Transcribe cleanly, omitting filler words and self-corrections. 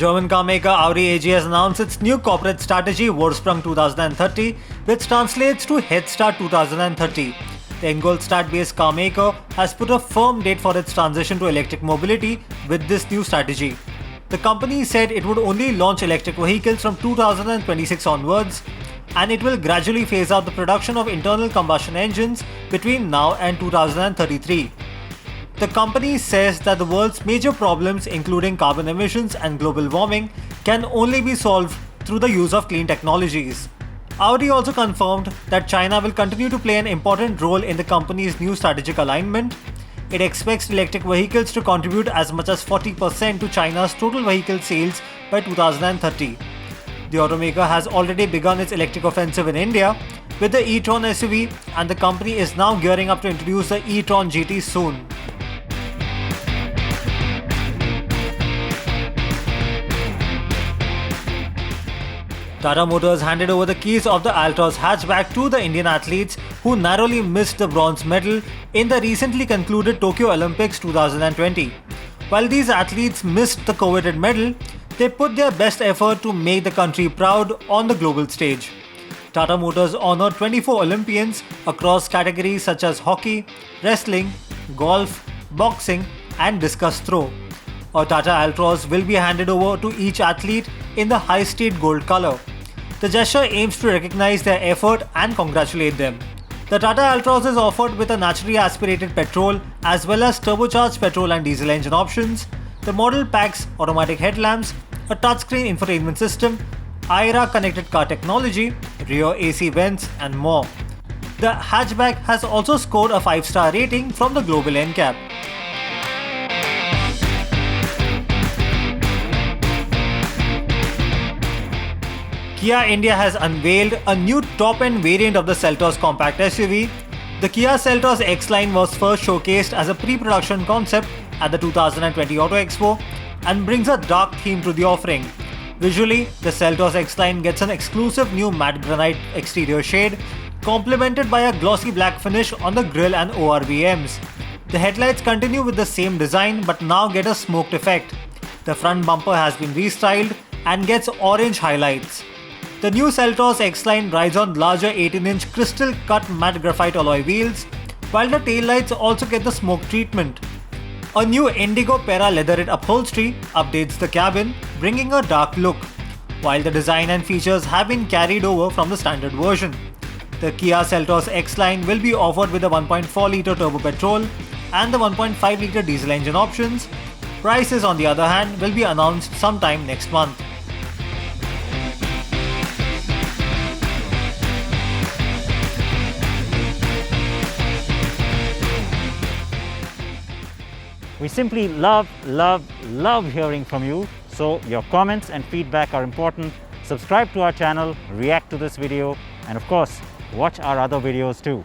German car maker Audi AG has announced its new corporate strategy Vorsprung 2030, which translates to Head Start 2030. The Ingolstadt-based car maker has put a firm date for its transition to electric mobility with this new strategy. The company said it would only launch electric vehicles from 2026 onwards, and it will gradually phase out the production of internal combustion engines between now and 2033. The company says that the world's major problems, including carbon emissions and global warming, can only be solved through the use of clean technologies. Audi also confirmed that China will continue to play an important role in the company's new strategic alignment. It expects electric vehicles to contribute as much as 40% to China's total vehicle sales by 2030. The automaker has already begun its electric offensive in India with the e-tron SUV, and the company is now gearing up to introduce the e-tron GT soon. Tata Motors handed over the keys of the Altroz hatchback to the Indian athletes who narrowly missed the bronze medal in the recently concluded Tokyo Olympics 2020. While these athletes missed the coveted medal, they put their best effort to make the country proud on the global stage. Tata Motors honored 24 Olympians across categories such as hockey, wrestling, golf, boxing, and discus throw. A Tata Altroz will be handed over to each athlete in the high state gold color. The gesture aims to recognize their effort and congratulate them. The Tata Altroz is offered with a naturally aspirated petrol as well as turbocharged petrol and diesel engine options. The model packs automatic headlamps, a touchscreen infotainment system, IRA connected car technology, rear AC vents, and more. The hatchback has also scored a 5-star rating from the Global NCAP. Kia India has unveiled a new top-end variant of the Seltos compact SUV. The Kia Seltos X-Line was first showcased as a pre-production concept at the 2020 Auto Expo and brings a dark theme to the offering. Visually, the Seltos X-Line gets an exclusive new matte granite exterior shade, complemented by a glossy black finish on the grille and ORVMs. The headlights continue with the same design but now get a smoked effect. The front bumper has been restyled and gets orange highlights. The new Seltos X-Line rides on larger 18-inch crystal-cut matte graphite alloy wheels, while the taillights also get the smoke treatment. A new Indigo Para leatherette upholstery updates the cabin, bringing a dark look, while the design and features have been carried over from the standard version. The Kia Seltos X-Line will be offered with the 1.4-litre turbo petrol and the 1.5-litre diesel engine options. Prices, on the other hand, will be announced sometime next month. We simply love hearing from you. So your comments and feedback are important. Subscribe to our channel, react to this video, and of course, watch our other videos too.